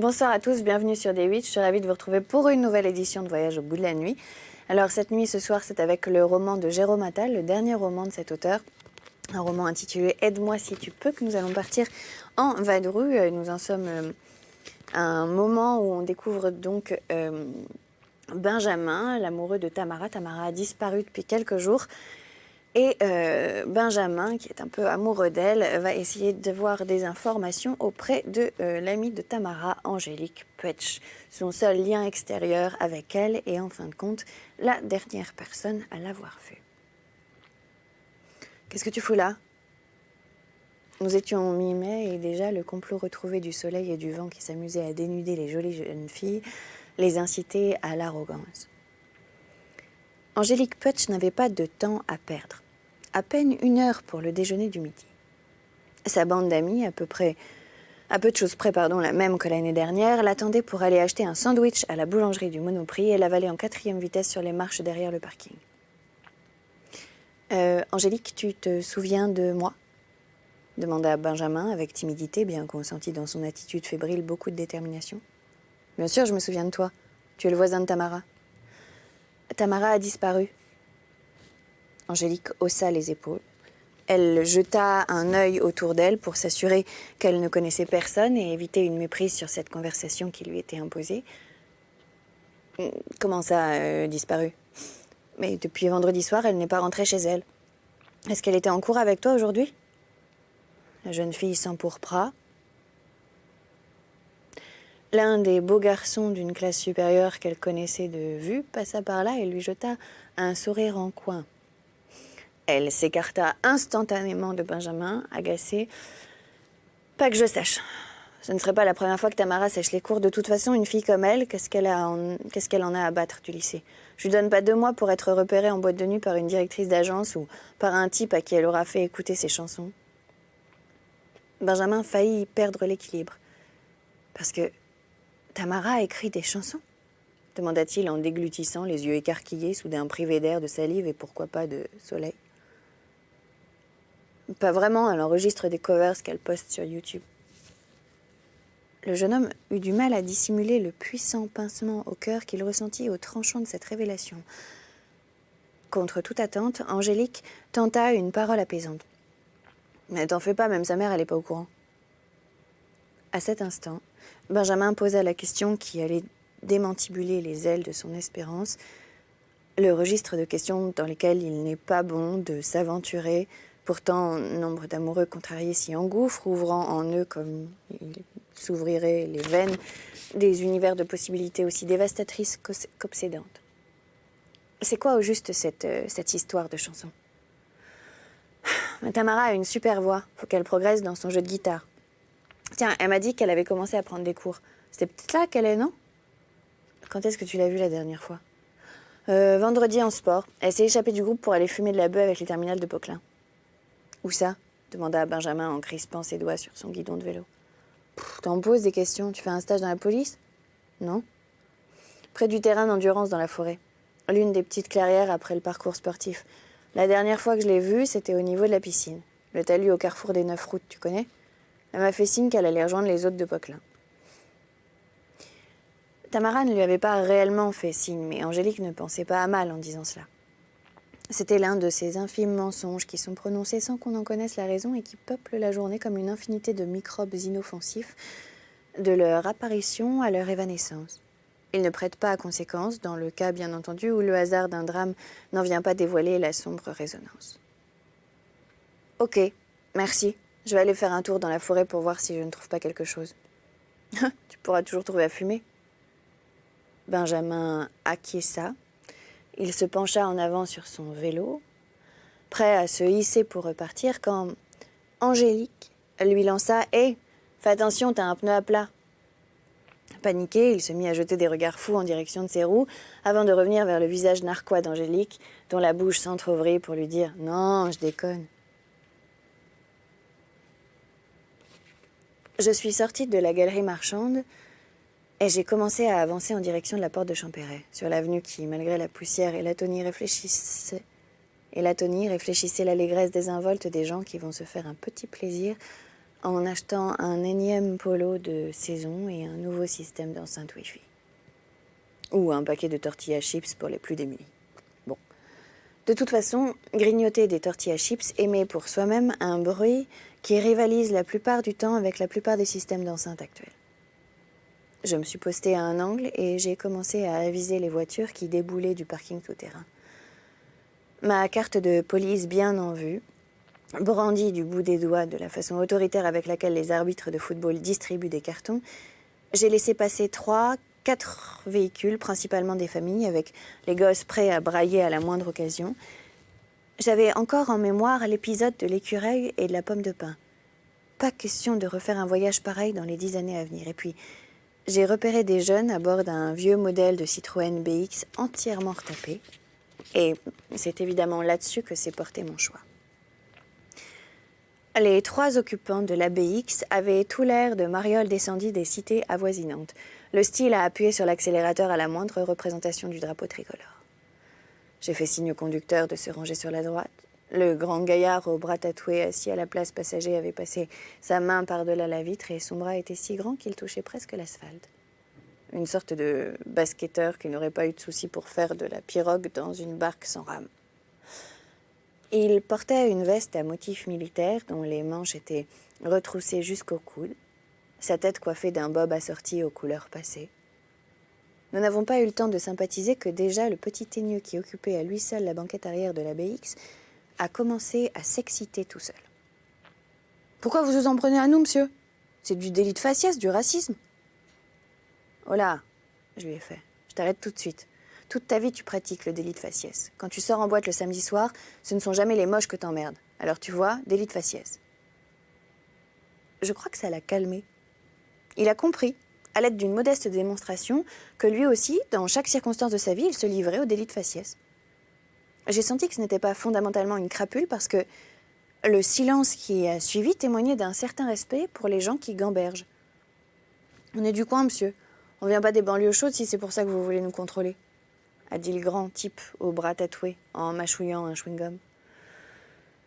Bonsoir à tous, bienvenue sur D8. Je suis ravie de vous retrouver pour une nouvelle édition de Voyage au bout de la nuit. Alors cette nuit, ce soir, c'est avec le roman de Jérôme Attal, le dernier roman de cet auteur. Un roman intitulé « Aide-moi si tu peux » que nous allons partir en vadrouille. Nous en sommes à un moment où on découvre donc Benjamin, l'amoureux de Tamara. Tamara a disparu depuis quelques jours. Et Benjamin, qui est un peu amoureux d'elle, va essayer d'avoir des informations auprès de l'amie de Tamara, Angélique Puech, son seul lien extérieur avec elle et en fin de compte, la dernière personne à l'avoir vue. Qu'est-ce que tu fous là? Nous étions mi-mai et déjà le complot retrouvé du soleil et du vent qui s'amusait à dénuder les jolies jeunes filles les incitait à l'arrogance. Angélique Puech n'avait pas de temps à perdre. À peine 1 heure pour le déjeuner du midi. Sa bande d'amis, à peu de choses près, la même que l'année dernière, l'attendait pour aller acheter un sandwich à la boulangerie du Monoprix et l'avaler en 4e vitesse sur les marches derrière le parking. Angélique, tu te souviens de moi ? Demanda Benjamin avec timidité, bien qu'on sentit dans son attitude fébrile beaucoup de détermination. Bien sûr, je me souviens de toi. Tu es le voisin de Tamara. Tamara a disparu. Angélique haussa les épaules. Elle jeta un œil autour d'elle pour s'assurer qu'elle ne connaissait personne et éviter une méprise sur cette conversation qui lui était imposée. Comment ça, disparu? Mais depuis vendredi soir, elle n'est pas rentrée chez elle. Est-ce qu'elle était en cours avec toi aujourd'hui? La jeune fille s'empourpra. L'un des beaux garçons d'une classe supérieure qu'elle connaissait de vue passa par là et lui jeta un sourire en coin. Elle s'écarta instantanément de Benjamin, agacée. Pas que je sache. Ce ne serait pas la première fois que Tamara sèche les cours. De toute façon, une fille comme elle, qu'est-ce qu'elle en a à battre du lycée? Je lui donne pas 2 mois pour être repérée en boîte de nuit par une directrice d'agence ou par un type à qui elle aura fait écouter ses chansons. Benjamin faillit perdre l'équilibre. Parce que Tamara a écrit des chansons? Demanda-t-il en déglutissant, les yeux écarquillés, soudain privés d'air, de salive et pourquoi pas de soleil. Pas vraiment, elle enregistre des covers qu'elle poste sur YouTube. Le jeune homme eut du mal à dissimuler le puissant pincement au cœur qu'il ressentit au tranchant de cette révélation. Contre toute attente, Angélique tenta une parole apaisante. « Mais t'en fais pas, même sa mère, elle n'est pas au courant. » À cet instant, Benjamin posa la question qui allait démantibuler les ailes de son espérance, le registre de questions dans lesquelles il n'est pas bon de s'aventurer. Pourtant, nombre d'amoureux contrariés s'y engouffrent, ouvrant en eux, comme il s'ouvrirait les veines, des univers de possibilités aussi dévastatrices qu'obsédantes. C'est quoi au juste cette histoire de chanson? Tamara a une super voix, faut qu'elle progresse dans son jeu de guitare. Tiens, elle m'a dit qu'elle avait commencé à prendre des cours. C'était peut-être là qu'elle est, non? Quand est-ce que tu l'as vue la dernière fois? Vendredi en sport. Elle s'est échappée du groupe pour aller fumer de la beuh avec les terminales de Poquelin. Où ça? Demanda Benjamin en crispant ses doigts sur son guidon de vélo. T'en poses des questions. Tu fais un stage dans la police? Non. Près du terrain d'endurance dans la forêt. L'une des petites clairières après le parcours sportif. La dernière fois que je l'ai vue, c'était au niveau de la piscine. Le talus au carrefour des 9 routes, tu connais? Elle m'a fait signe qu'elle allait rejoindre les autres de Poquelin. Tamara ne lui avait pas réellement fait signe, mais Angélique ne pensait pas à mal en disant cela. C'était l'un de ces infimes mensonges qui sont prononcés sans qu'on en connaisse la raison et qui peuplent la journée comme une infinité de microbes inoffensifs, de leur apparition à leur évanescence. Ils ne prêtent pas à conséquence, dans le cas bien entendu où le hasard d'un drame n'en vient pas dévoiler la sombre résonance. Ok, merci. Je vais aller faire un tour dans la forêt pour voir si je ne trouve pas quelque chose. Tu pourras toujours trouver à fumer. Benjamin acquiesça. Il se pencha en avant sur son vélo, prêt à se hisser pour repartir, quand Angélique lui lança « Hé, fais attention, t'as un pneu à plat !» Paniqué, il se mit à jeter des regards fous en direction de ses roues, avant de revenir vers le visage narquois d'Angélique, dont la bouche s'entr'ouvrit pour lui dire « Non, je déconne !» Je suis sortie de la galerie marchande et j'ai commencé à avancer en direction de la porte de Champéret, sur l'avenue qui, malgré la poussière et l'atonie, réfléchissait l'allégresse désinvolte des gens qui vont se faire un petit plaisir en achetant un énième polo de saison et un nouveau système d'enceinte Wi-Fi. Ou un paquet de tortillas chips pour les plus démunis. Bon. De toute façon, grignoter des tortillas chips émet pour soi-même un bruit qui rivalise la plupart du temps avec la plupart des systèmes d'enceinte actuels. Je me suis postée à un angle et j'ai commencé à aviser les voitures qui déboulaient du parking souterrain. Ma carte de police bien en vue, brandie du bout des doigts de la façon autoritaire avec laquelle les arbitres de football distribuent des cartons, j'ai laissé passer 3-4 véhicules, principalement des familles, avec les gosses prêts à brailler à la moindre occasion. J'avais encore en mémoire l'épisode de l'écureuil et de la pomme de pin. Pas question de refaire un voyage pareil dans les 10 années à venir. Et puis, j'ai repéré des jeunes à bord d'un vieux modèle de Citroën BX entièrement retapé. Et c'est évidemment là-dessus que s'est porté mon choix. Les 3 occupants de la BX avaient tout l'air de marioles descendues des cités avoisinantes, le style à appuyer sur l'accélérateur à la moindre représentation du drapeau tricolore. J'ai fait signe au conducteur de se ranger sur la droite. Le grand gaillard au bras tatoué assis à la place passager avait passé sa main par-delà la vitre et son bras était si grand qu'il touchait presque l'asphalte. Une sorte de basketteur qui n'aurait pas eu de souci pour faire de la pirogue dans une barque sans rame. Il portait une veste à motif militaire dont les manches étaient retroussées jusqu'au coude, sa tête coiffée d'un bob assorti aux couleurs passées. Nous n'avons pas eu le temps de sympathiser que déjà le petit teigneux qui occupait à lui seul la banquette arrière de la BX a commencé à s'exciter tout seul. « Pourquoi vous vous en prenez à nous, monsieur ? C'est du délit de faciès, du racisme. »« Oh là !» je lui ai fait. « Je t'arrête tout de suite. Toute ta vie, tu pratiques le délit de faciès. Quand tu sors en boîte le samedi soir, ce ne sont jamais les moches que t'emmerdes. Alors tu vois, délit de faciès. » Je crois que ça l'a calmé. Il a compris, à l'aide d'une modeste démonstration, que lui aussi, dans chaque circonstance de sa vie, il se livrait au délit de faciès. J'ai senti que ce n'était pas fondamentalement une crapule parce que le silence qui a suivi témoignait d'un certain respect pour les gens qui gambergent. « On est du coin, monsieur. On vient pas des banlieues chaudes si c'est pour ça que vous voulez nous contrôler, » a dit le grand type au bras tatoué en mâchouillant un chewing-gum.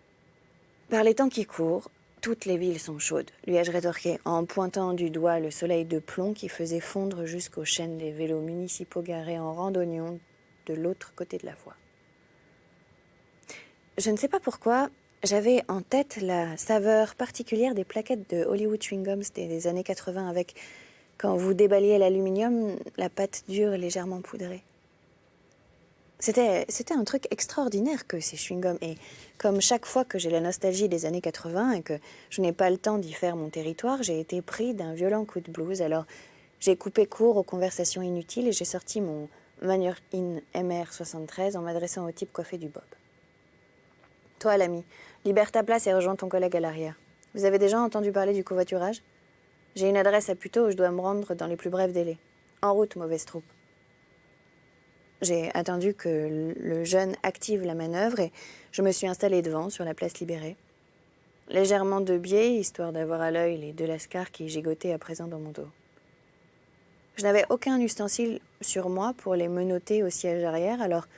« Par les temps qui courent, toutes les villes sont chaudes, » lui ai-je rétorqué en pointant du doigt le soleil de plomb qui faisait fondre jusqu'aux chaînes des vélos municipaux garés en randonnion de l'autre côté de la voie. Je ne sais pas pourquoi, j'avais en tête la saveur particulière des plaquettes de Hollywood chewing-gums des années 80 avec, quand vous déballiez l'aluminium, la pâte dure légèrement poudrée. C'était un truc extraordinaire que ces chewing-gums. Et comme chaque fois que j'ai la nostalgie des années 80 et que je n'ai pas le temps d'y faire mon territoire, j'ai été pris d'un violent coup de blues. Alors j'ai coupé court aux conversations inutiles et j'ai sorti mon Manure In MR73 en m'adressant au type coiffé du bob. Toi, l'ami, libère ta place et rejoins ton collègue à l'arrière. Vous avez déjà entendu parler du covoiturage ? J'ai une adresse à Puteaux où je dois me rendre dans les plus brefs délais. En route, mauvaise troupe. J'ai attendu que le jeune active la manœuvre et je me suis installée devant, sur la place libérée. Légèrement de biais, histoire d'avoir à l'œil les 2 lascars qui gigotaient à présent dans mon dos. Je n'avais aucun ustensile sur moi pour les menotter au siège arrière, alors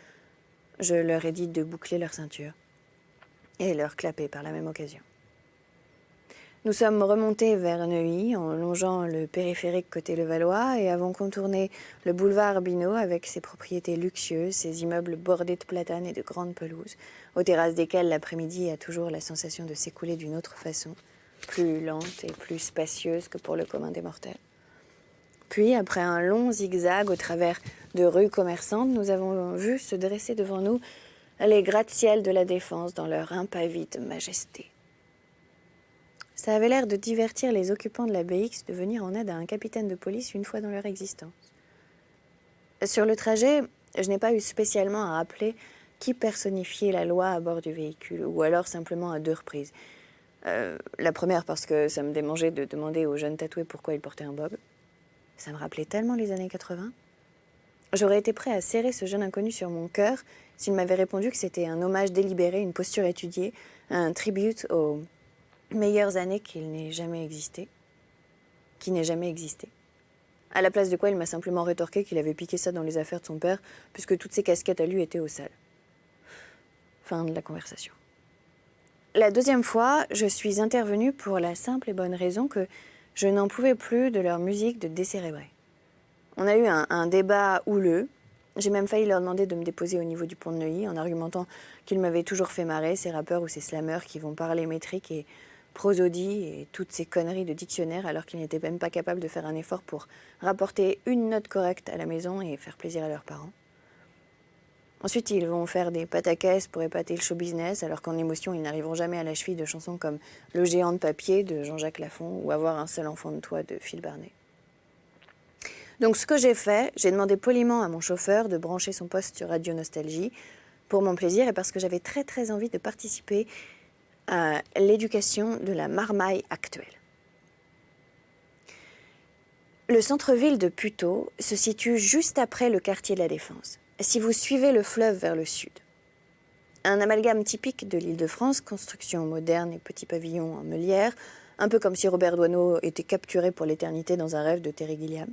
je leur ai dit de boucler leur ceinture et leur clapper par la même occasion. Nous sommes remontés vers Neuilly en longeant le périphérique côté Levallois et avons contourné le boulevard Binot avec ses propriétés luxueuses, ses immeubles bordés de platanes et de grandes pelouses, aux terrasses desquelles l'après-midi a toujours la sensation de s'écouler d'une autre façon, plus lente et plus spacieuse que pour le commun des mortels. Puis, après un long zigzag au travers de rues commerçantes, nous avons vu se dresser devant nous les gratte-ciels de la Défense dans leur impavide majesté. Ça avait l'air de divertir les occupants de la BX de venir en aide à un capitaine de police une fois dans leur existence. Sur le trajet, je n'ai pas eu spécialement à rappeler qui personnifiait la loi à bord du véhicule, ou alors simplement à 2 reprises. La première parce que ça me démangeait de demander au jeune tatoué pourquoi il portait un bob. Ça me rappelait tellement les années 80. J'aurais été prêt à serrer ce jeune inconnu sur mon cœur s'il m'avait répondu que c'était un hommage délibéré, une posture étudiée, un tribute aux meilleures années qui n'aient jamais existé. À la place de quoi il m'a simplement rétorqué qu'il avait piqué ça dans les affaires de son père, puisque toutes ses casquettes à lui étaient au sale. Fin de la conversation. La deuxième fois, je suis intervenue pour la simple et bonne raison que je n'en pouvais plus de leur musique de décérébrés. On a eu un débat houleux. J'ai même failli leur demander de me déposer au niveau du pont de Neuilly en argumentant qu'ils m'avaient toujours fait marrer, ces rappeurs ou ces slammeurs qui vont parler métrique et prosodie et toutes ces conneries de dictionnaire alors qu'ils n'étaient même pas capables de faire un effort pour rapporter une note correcte à la maison et faire plaisir à leurs parents. Ensuite, ils vont faire des pataquès pour épater le show business, alors qu'en émotion, ils n'arriveront jamais à la cheville de chansons comme Le géant de papier de Jean-Jacques Lafont ou Avoir un seul enfant de toi de Phil Barnet. Donc ce que j'ai fait, j'ai demandé poliment à mon chauffeur de brancher son poste sur Radio Nostalgie pour mon plaisir et parce que j'avais très très envie de participer à l'éducation de la marmaille actuelle. Le centre-ville de Puteaux se situe juste après le quartier de la Défense, si vous suivez le fleuve vers le sud. Un amalgame typique de l'Île-de-France, construction moderne et petits pavillons en meulière, un peu comme si Robert Doisneau était capturé pour l'éternité dans un rêve de Terry Gilliam.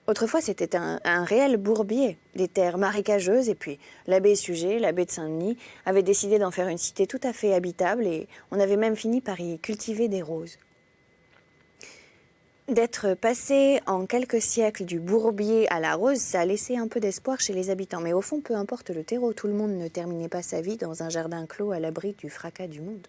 Autrefois, c'était un réel bourbier, des terres marécageuses, et puis l'abbé Suger, l'abbé de Saint-Denis, avait décidé d'en faire une cité tout à fait habitable, et on avait même fini par y cultiver des roses. D'être passé en quelques siècles du bourbier à la rose, ça a laissé un peu d'espoir chez les habitants. Mais au fond, peu importe le terreau, tout le monde ne terminait pas sa vie dans un jardin clos à l'abri du fracas du monde.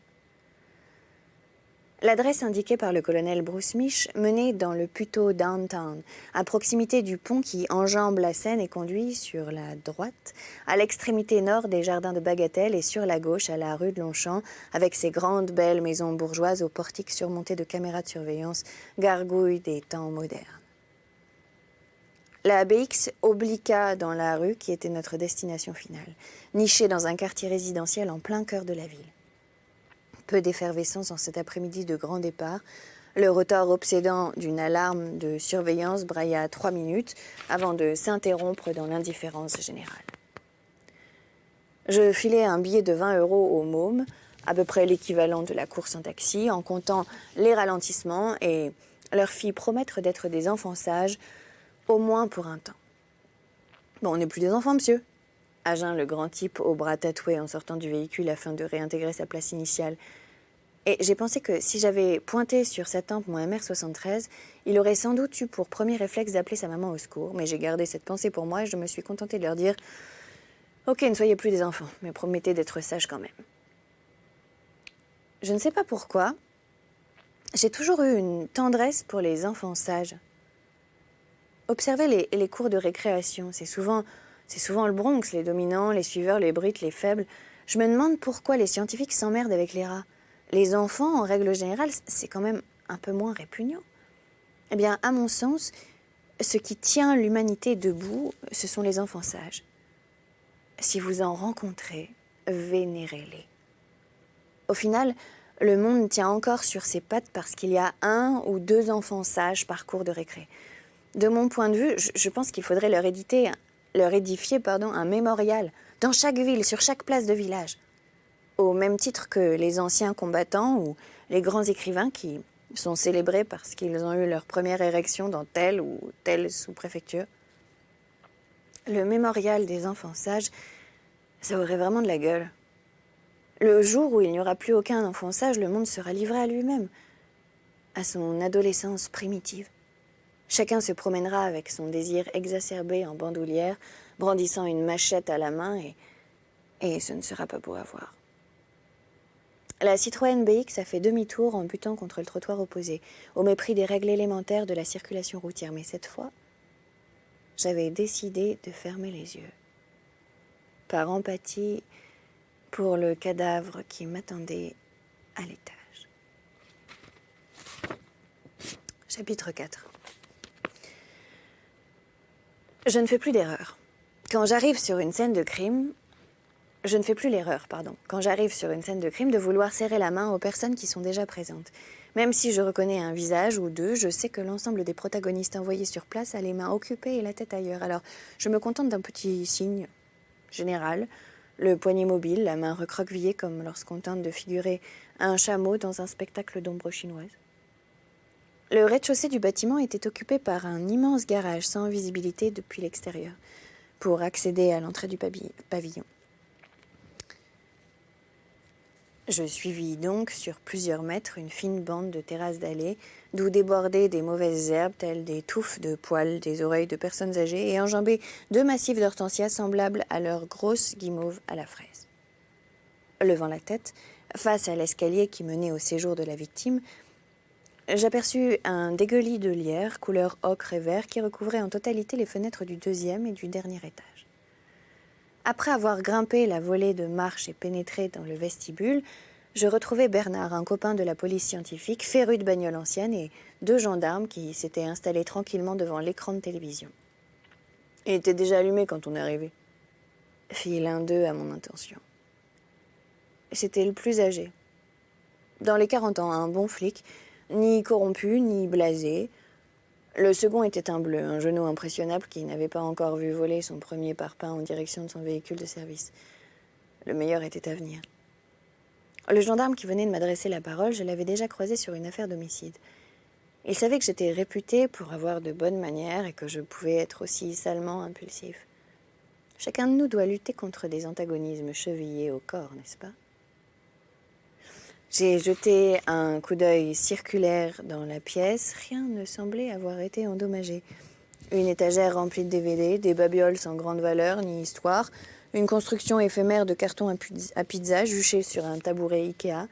L'adresse indiquée par le colonel Bruce Mich menait dans le Puteaux downtown, à proximité du pont qui enjambe la Seine et conduit sur la droite à l'extrémité nord des jardins de Bagatelle et sur la gauche à la rue de Longchamp, avec ses grandes belles maisons bourgeoises aux portiques surmontés de caméras de surveillance, gargouilles des temps modernes. La BX obliqua dans la rue qui était notre destination finale, nichée dans un quartier résidentiel en plein cœur de la ville. Peu d'effervescence en cet après-midi de grand départ. Le retard obsédant d'une alarme de surveillance brailla 3 minutes avant de s'interrompre dans l'indifférence générale. Je filai un billet de 20 € au môme, à peu près l'équivalent de la course en taxi, en comptant les ralentissements et leur fis promettre d'être des enfants sages, au moins pour un temps. Bon, on n'est plus des enfants, monsieur. Agin le grand type au bras tatoué en sortant du véhicule afin de réintégrer sa place initiale. Et j'ai pensé que si j'avais pointé sur sa tempe mon MR73, il aurait sans doute eu pour premier réflexe d'appeler sa maman au secours. Mais j'ai gardé cette pensée pour moi et je me suis contentée de leur dire « Ok, ne soyez plus des enfants, mais promettez d'être sages quand même. » Je ne sais pas pourquoi, j'ai toujours eu une tendresse pour les enfants sages. Observez les cours de récréation, c'est souvent le Bronx, les dominants, les suiveurs, les brites, les faibles. Je me demande pourquoi les scientifiques s'emmerdent avec les rats. Les enfants, en règle générale, c'est quand même un peu moins répugnant. Eh bien, à mon sens, ce qui tient l'humanité debout, ce sont les enfants sages. Si vous en rencontrez, vénérez-les. Au final, le monde tient encore sur ses pattes parce qu'il y a 1 ou 2 enfants sages par cours de récré. De mon point de vue, je pense qu'il faudrait leur édifier un mémorial dans chaque ville, sur chaque place de village. Au même titre que les anciens combattants ou les grands écrivains qui sont célébrés parce qu'ils ont eu leur première érection dans telle ou telle sous-préfecture. Le mémorial des enfants sages, ça aurait vraiment de la gueule. Le jour où il n'y aura plus aucun enfant sage, le monde sera livré à lui-même, à son adolescence primitive. Chacun se promènera avec son désir exacerbé en bandoulière, brandissant une machette à la main et ce ne sera pas beau à voir. La Citroën BX a fait demi-tour en butant contre le trottoir opposé, au mépris des règles élémentaires de la circulation routière. Mais cette fois, j'avais décidé de fermer les yeux. Par empathie pour le cadavre qui m'attendait à l'étage. Chapitre 4. Je ne fais plus d'erreur. Quand j'arrive sur une scène de crime, je ne fais plus l'erreur, quand j'arrive sur une scène de crime, de vouloir serrer la main aux personnes qui sont déjà présentes. Même si je reconnais un visage ou deux, je sais que l'ensemble des protagonistes envoyés sur place a les mains occupées et la tête ailleurs. Alors, je me contente d'un petit signe général, le poignet mobile, la main recroquevillée comme lorsqu'on tente de figurer un chameau dans un spectacle d'ombre chinoise. Le rez-de-chaussée du bâtiment était occupé par un immense garage sans visibilité depuis l'extérieur, pour accéder à l'entrée du pavillon. Je suivis donc sur plusieurs mètres une fine bande de terrasses d'allées, d'où débordaient des mauvaises herbes telles des touffes de poils, des oreilles de personnes âgées, et enjambaient 2 massifs d'hortensias semblables à leurs grosses guimauves à la fraise. Levant la tête, face à l'escalier qui menait au séjour de la victime, j'aperçus un dégueulis de lierre couleur ocre et vert qui recouvrait en totalité les fenêtres du 2e et du dernier étage. Après avoir grimpé la volée de marche et pénétré dans le vestibule, je retrouvai Bernard, un copain de la police scientifique, féru de bagnoles anciennes, et 2 gendarmes qui s'étaient installés tranquillement devant l'écran de télévision. Il était déjà allumé quand on est arrivé, fit l'un d'eux à mon intention. C'était le plus âgé. Dans les 40 ans, un bon flic, ni corrompu, ni blasé. Le second était un bleu, un genou impressionnable qui n'avait pas encore vu voler son premier parpaing en direction de son véhicule de service. Le meilleur était à venir. Le gendarme qui venait de m'adresser la parole, je l'avais déjà croisé sur une affaire d'homicide. Il savait que j'étais réputée pour avoir de bonnes manières et que je pouvais être aussi salement impulsif. Chacun de nous doit lutter contre des antagonismes chevillés au corps, n'est-ce pas ? J'ai jeté un coup d'œil circulaire dans la pièce. Rien ne semblait avoir été endommagé. Une étagère remplie de DVD, des babioles sans grande valeur ni histoire, une construction éphémère de carton à pizza juchée sur un tabouret Ikea,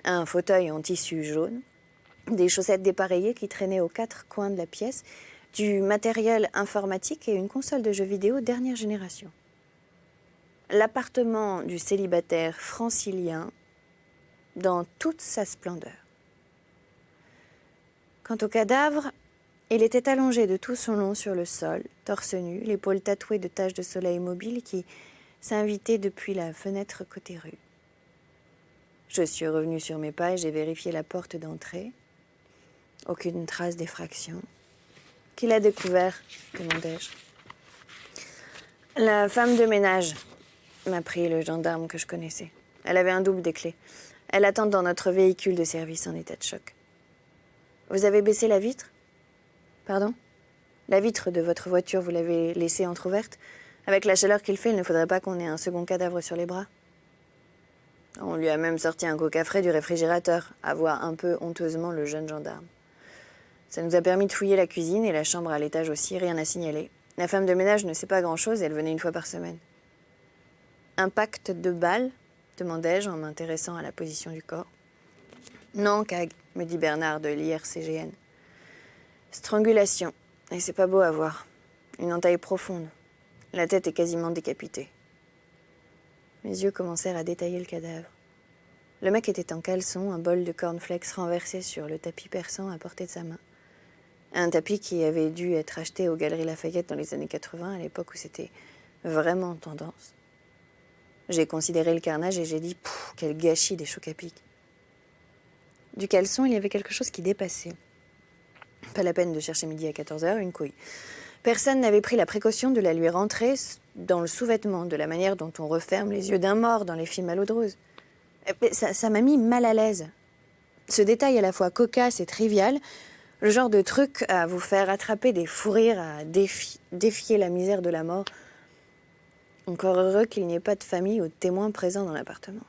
un fauteuil en tissu jaune, des chaussettes dépareillées qui traînaient aux 4 coins de la pièce, du matériel informatique et une console de jeux vidéo dernière génération. L'appartement du célibataire francilien dans toute sa splendeur. Quant au cadavre, il était allongé de tout son long sur le sol, torse nu, l'épaule tatouée de taches de soleil mobile qui s'invitaient depuis la fenêtre côté rue. Je suis revenue sur mes pas et j'ai vérifié la porte d'entrée. Aucune trace d'effraction. Qui l'a découvert ? Demandai-je. La femme de ménage, m'apprit le gendarme que je connaissais. Elle avait un double des clés. Elle attend dans notre véhicule de service en état de choc. Vous avez baissé la vitre ? Pardon ? La vitre de votre voiture, vous l'avez laissée entr'ouverte ? Avec la chaleur qu'il fait, il ne faudrait pas qu'on ait un second cadavre sur les bras. On lui a même sorti un coca frais du réfrigérateur, avoua un peu honteusement le jeune gendarme. Ça nous a permis de fouiller la cuisine et la chambre à l'étage aussi, rien à signaler. La femme de ménage ne sait pas grand-chose, elle venait 1 fois par semaine. Impact de balle ? Demandai-je en m'intéressant à la position du corps. Non, Cag, me dit Bernard de l'IRCGN. Strangulation, et c'est pas beau à voir. Une entaille profonde. La tête est quasiment décapitée. Mes yeux commencèrent à détailler le cadavre. Le mec était en caleçon, un bol de cornflakes renversé sur le tapis persan à portée de sa main. Un tapis qui avait dû être acheté aux Galeries Lafayette dans les années 80, à l'époque où c'était vraiment tendance. J'ai considéré le carnage et j'ai dit « quel gâchis des chocs à pic ». Du caleçon, il y avait quelque chose qui dépassait. Pas la peine de chercher midi à 14h, une couille. Personne n'avait pris la précaution de la lui rentrer dans le sous-vêtement, de la manière dont on referme les yeux d'un mort dans les films à l'eau de rose. Ça m'a mis mal à l'aise. Ce détail à la fois cocasse et trivial, le genre de truc à vous faire attraper des fous rires, à défier la misère de la mort. Encore heureux qu'il n'y ait pas de famille ou de témoins présents dans l'appartement.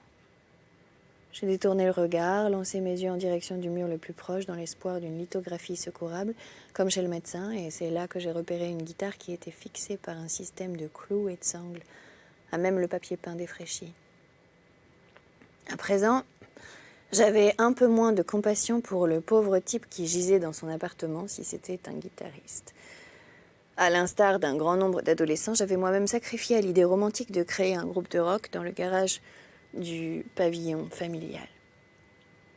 J'ai détourné le regard, lancé mes yeux en direction du mur le plus proche dans l'espoir d'une lithographie secourable, comme chez le médecin, et c'est là que j'ai repéré une guitare qui était fixée par un système de clous et de sangles, à même le papier peint défraîchi. À présent, j'avais un peu moins de compassion pour le pauvre type qui gisait dans son appartement si c'était un guitariste. À l'instar d'un grand nombre d'adolescents, j'avais moi-même sacrifié à l'idée romantique de créer un groupe de rock dans le garage du pavillon familial.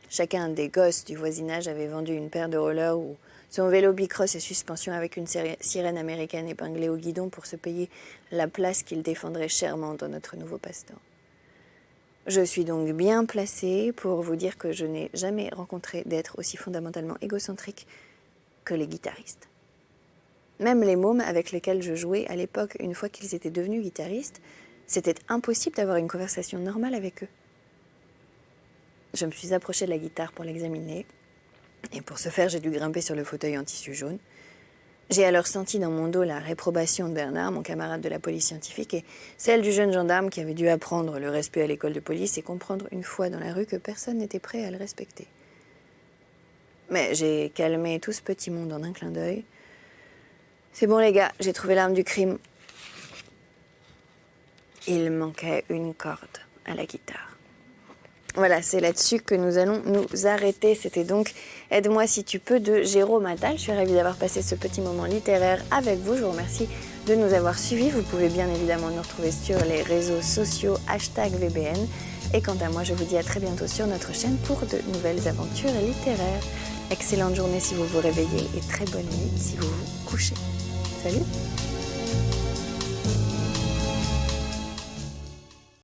Chacun des gosses du voisinage avait vendu une paire de rollers ou son vélo bicross et suspension avec une sirène américaine épinglée au guidon pour se payer la place qu'il défendrait chèrement dans notre nouveau passe-temps. Je suis donc bien placée pour vous dire que je n'ai jamais rencontré d'être aussi fondamentalement égocentrique que les guitaristes. Même les mômes avec lesquels je jouais à l'époque, une fois qu'ils étaient devenus guitaristes, c'était impossible d'avoir une conversation normale avec eux. Je me suis approchée de la guitare pour l'examiner, et pour ce faire, j'ai dû grimper sur le fauteuil en tissu jaune. J'ai alors senti dans mon dos la réprobation de Bernard, mon camarade de la police scientifique, et celle du jeune gendarme qui avait dû apprendre le respect à l'école de police et comprendre une fois dans la rue que personne n'était prêt à le respecter. Mais j'ai calmé tout ce petit monde en un clin d'œil. C'est bon les gars, j'ai trouvé l'arme du crime. Il manquait une corde à la guitare. Voilà, c'est là-dessus que nous allons nous arrêter. C'était donc Aide-moi si tu peux de Jérôme Attal. Je suis ravie d'avoir passé ce petit moment littéraire avec vous. Je vous remercie de nous avoir suivis. Vous pouvez bien évidemment nous retrouver sur les réseaux sociaux #VBN. Et quant à moi, je vous dis à très bientôt sur notre chaîne pour de nouvelles aventures littéraires. Excellente journée si vous vous réveillez et très bonne nuit si vous vous couchez. Salut!